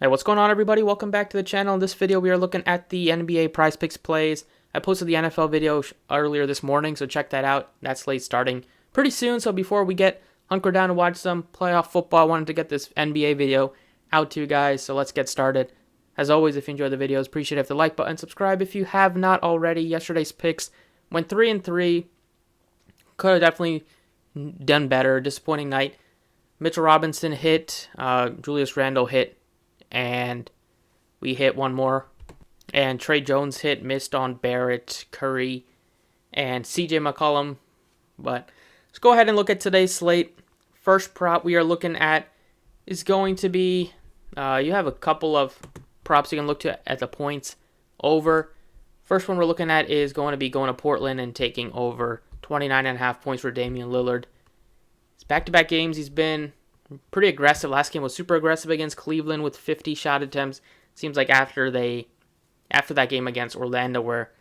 Hey, what's going on, everybody? Welcome back to the channel. In this video, we are looking at the NBA Prizepicks plays. I posted the NFL video earlier this morning, so check that out. That slate's starting pretty soon, so before we get hunkered down and watch some playoff football, I wanted to get this NBA video out to you guys, so let's get started. As always, if you enjoy the videos, appreciate it if the like button, subscribe if you have not already. Yesterday's picks went 3-3. Could have definitely done better. Disappointing night. Mitchell Robinson hit, Julius Randle hit, and we hit one more. And Trey Jones hit, missed on Barrett, Curry, and CJ McCollum. But let's go ahead and look at today's slate. First prop we are looking at is going to be, you have a couple of props you can look to at the points over. First one we're looking at is going to Portland and taking over 29.5 points for Damian Lillard. His back-to-back games, he's been pretty aggressive. Last game was super aggressive against Cleveland with 50 shot attempts. Seems like after that game against Orlando, where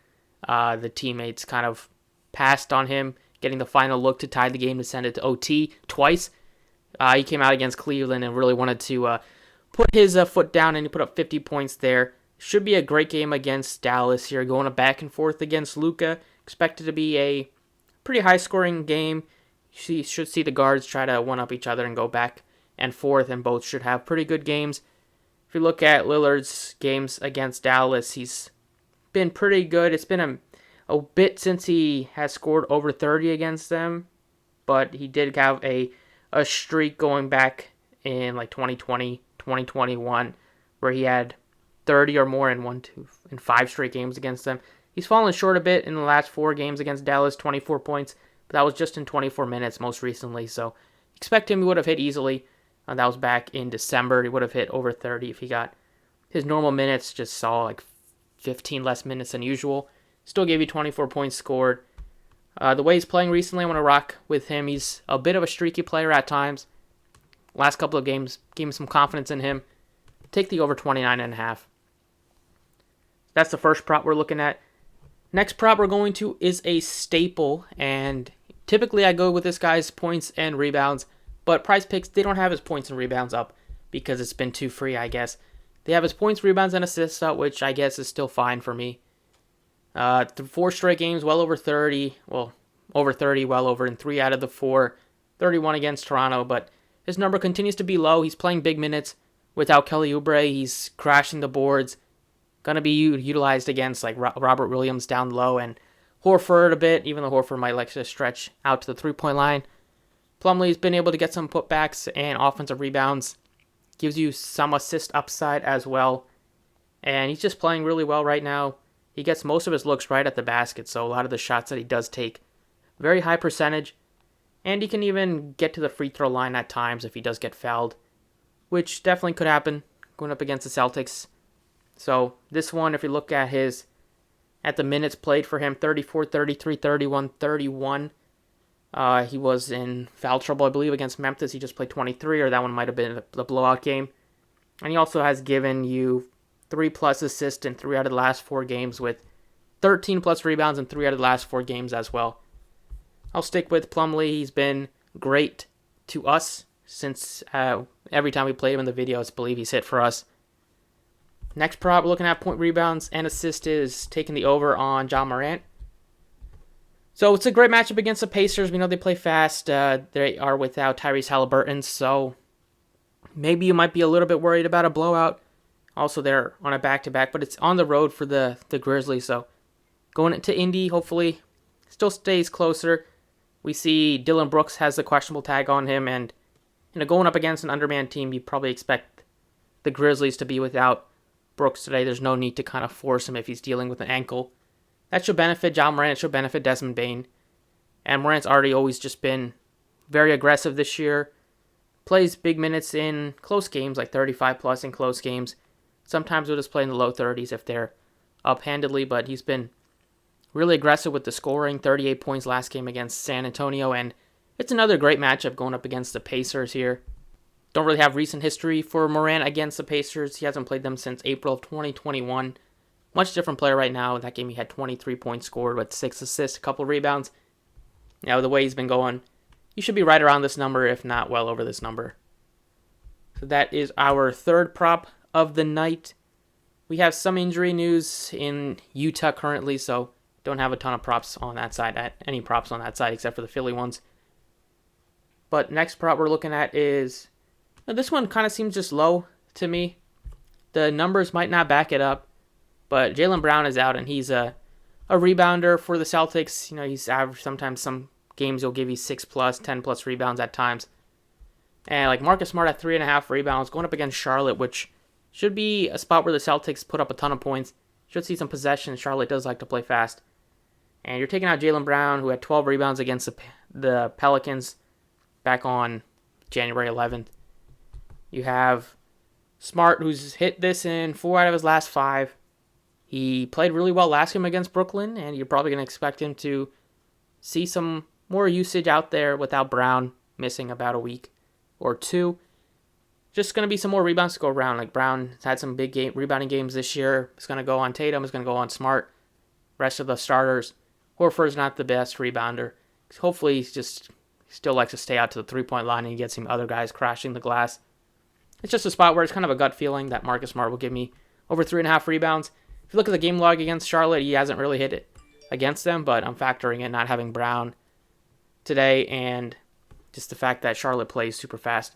the teammates kind of passed on him, getting the final look to tie the game to send it to OT twice. He came out against Cleveland and really wanted to put his foot down, and he put up 50 points there. Should be a great game against Dallas here, going back and forth against Luka. Expected to be a pretty high-scoring game. You should see the guards try to one-up each other and go back and forth, and both should have pretty good games. If you look at Lillard's games against Dallas, he's been pretty good. It's been a bit since he has scored over 30 against them, but he did have a streak going back in like 2020, 2021, where he had 30 or more in 5 straight games against them. He's fallen short a bit in the last 4 games against Dallas, 24 points, but that was just in 24 minutes most recently, so expect him, he would have hit easily. That was back in December. He would have hit over 30 if he got his normal minutes, just saw like 15 less minutes than usual. Still gave you 24 points scored. The way he's playing recently, I want to rock with him. He's a bit of a streaky player at times. Last couple of games gave me some confidence in him. Take the over 29.5. That's the first prop we're looking at. Next prop we're going to is a staple, and typically I go with this guy's points and rebounds, but Prizepicks, they don't have his points and rebounds up because it's been too free, I guess. They have his points, rebounds, and assists up, which I guess is still fine for me. 4 straight games, well over 30. Well, over 30, well over in 3 out of the 4. 31 against Toronto, but his number continues to be low. He's playing big minutes without Kelly Oubre. He's crashing the boards. Going to be utilized against like Robert Williams down low and Horford a bit, even though Horford might like to stretch out to the three-point line. Plumlee's been able to get some putbacks and offensive rebounds. Gives you some assist upside as well. And he's just playing really well right now. He gets most of his looks right at the basket, so a lot of the shots that he does take, very high percentage. And he can even get to the free throw line at times if he does get fouled, which definitely could happen going up against the Celtics. So this one, if you look at the minutes played for him, 34, 33, 31, 31. He was in foul trouble, I believe, against Memphis. He just played 23, or that one might have been the blowout game. And he also has given you 3+ assists in 3 out of the last 4 games, with 13+ rebounds in 3 out of the last 4 games as well. I'll stick with Plumlee. He's been great to us since every time we played him in the videos, I believe he's hit for us. Next prop, we're looking at point rebounds and assist is taking the over on Ja Morant. So it's a great matchup against the Pacers. We know they play fast. They are without Tyrese Halliburton, so maybe you might be a little bit worried about a blowout. Also, they're on a back-to-back, but it's on the road for the Grizzlies, so going into Indy, hopefully, still stays closer. We see Dillon Brooks has the questionable tag on him, and going up against an underman team, you probably expect the Grizzlies to be without Brooks today. There's no need to kind of force him if he's dealing with an ankle. That should benefit Ja Morant. It should benefit Desmond Bane. And Morant's already always just been very aggressive this year. Plays big minutes in close games, like 35+ in close games. Sometimes he'll just play in the low 30s if they're up handedly, but he's been really aggressive with the scoring. 38 points last game against San Antonio, and it's another great matchup going up against the Pacers here. Don't really have recent history for Morant against the Pacers. He hasn't played them since April of 2021. Much different player right now. In that game, he had 23 points scored with 6 assists, a couple rebounds. Now, the way he's been going, you should be right around this number, if not well over this number. So that is our third prop of the night. We have some injury news in Utah currently, so don't have a ton of props on that side, any props on that side except for the Philly ones. But next prop we're looking at is, this one kind of seems just low to me. The numbers might not back it up, but Jaylen Brown is out, and he's a rebounder for the Celtics. He's average. Sometimes some games he'll give you 6+, 10+ rebounds at times. And like Marcus Smart at 3.5 rebounds, going up against Charlotte, which should be a spot where the Celtics put up a ton of points. Should see some possession. Charlotte does like to play fast. And you're taking out Jaylen Brown, who had 12 rebounds against the Pelicans back on January 11th. You have Smart, who's hit this in 4 out of his last 5. He played really well last game against Brooklyn, and you're probably going to expect him to see some more usage out there without Brown missing about a week or 2. Just going to be some more rebounds to go around. Like Brown has had some big rebounding games this year. It's going to go on Tatum. It's going to go on Smart. Rest of the starters. Horford's not the best rebounder. Hopefully he still likes to stay out to the three-point line and he gets some other guys crashing the glass. It's just a spot where it's kind of a gut feeling that Marcus Smart will give me over 3.5 rebounds. If you look at the game log against Charlotte, he hasn't really hit it against them, but I'm factoring in not having Brown today and just the fact that Charlotte plays super fast.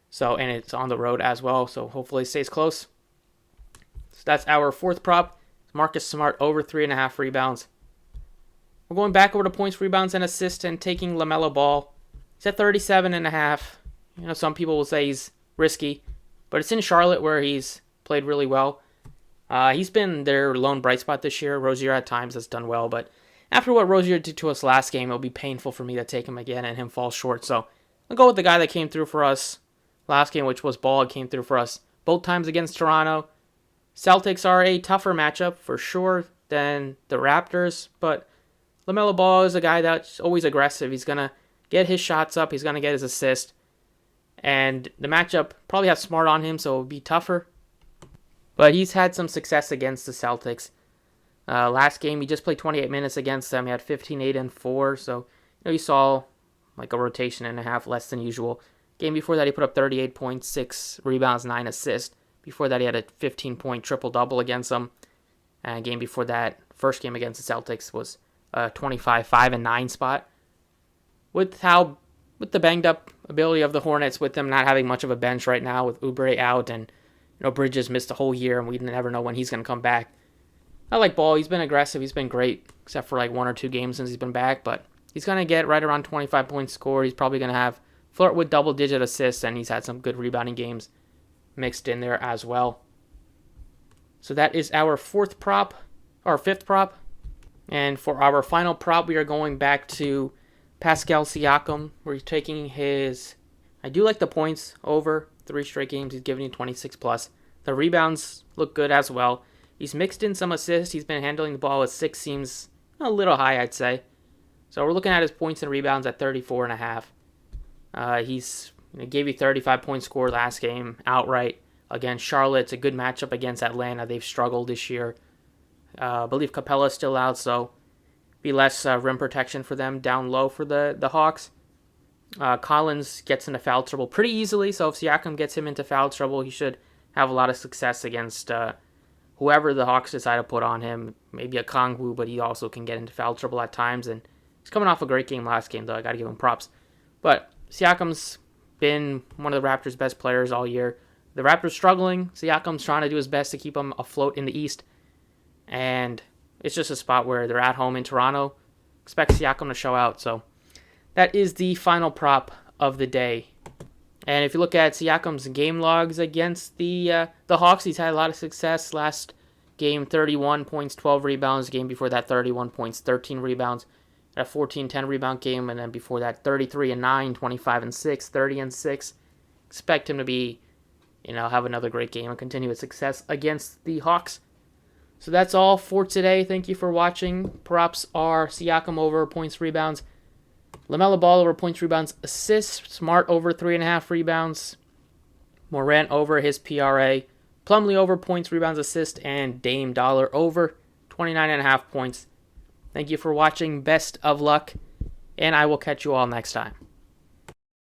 So, and it's on the road as well, so hopefully it stays close. So that's our fourth prop. Marcus Smart over 3.5 rebounds. We're going back over to points, rebounds, and assists and taking LaMelo Ball. He's at 37.5. Some people will say he's risky, but it's in Charlotte where he's played really well. He's been their lone bright spot this year. Rozier at times has done well, but after what Rozier did to us last game, it'll be painful for me to take him again and him fall short. So I'll go with the guy that came through for us last game, which was Ball. Came through for us both times against Toronto. Celtics are a tougher matchup for sure than the Raptors, but LaMelo Ball is a guy that's always aggressive. He's going to get his shots up. He's going to get his assist. And the matchup probably has Smart on him, so it'll be tougher. But he's had some success against the Celtics. Last game, he just played 28 minutes against them. He had 15, 8, and 4. So, you saw like a rotation and a half less than usual. Game before that, he put up 38 points, 6 rebounds, 9 assists. Before that, he had a 15-point triple-double against them. And game before that, first game against the Celtics was 25, 5, and 9 spot. With the banged-up ability of the Hornets, with them not having much of a bench right now, with Oubre out and Bridges missed a whole year, and we never know when he's going to come back. I like Ball. He's been aggressive. He's been great, except for like 1 or 2 games since he's been back. But he's going to get right around 25 points scored. He's probably going to flirt with double-digit assists, and he's had some good rebounding games mixed in there as well. So that is our fifth prop. And for our final prop, we are going back to Pascal Siakam. We're taking I do like the points over 3 straight games. He's giving you 26+. The rebounds look good as well. He's mixed in some assists. He's been handling the ball at 6, seems a little high, I'd say. So we're looking at his points and rebounds at 34.5. He's gave you 35 points scored last game outright against Charlotte. It's a good matchup against Atlanta. They've struggled this year. I believe Capella's still out, so be less rim protection for them down low for the Hawks. Collins gets into foul trouble pretty easily, so if Siakam gets him into foul trouble, he should have a lot of success against whoever the Hawks decide to put on him. Maybe a Kongwu, but he also can get into foul trouble at times, and he's coming off a great game last game, though. I got to give him props. But Siakam's been one of the Raptors' best players all year. The Raptors struggling. Siakam's trying to do his best to keep them afloat in the East. And it's just a spot where they're at home in Toronto. Expect Siakam to show out. So that is the final prop of the day. And if you look at Siakam's game logs against the Hawks, he's had a lot of success. Last game, 31 points, 12 rebounds. Game before that, 31 points, 13 rebounds. A 14-10 rebound game. And then before that, 33-9, 25-6, 30-6. Expect him to be, have another great game and continue his success against the Hawks. So that's all for today. Thank you for watching. Props are Siakam over points, rebounds. LaMelo Ball over points, rebounds, assists. Smart over 3.5 rebounds. Morant over his PRA. Plumlee over points, rebounds, assists. And Dame Dollar over 29.5 points. Thank you for watching. Best of luck. And I will catch you all next time.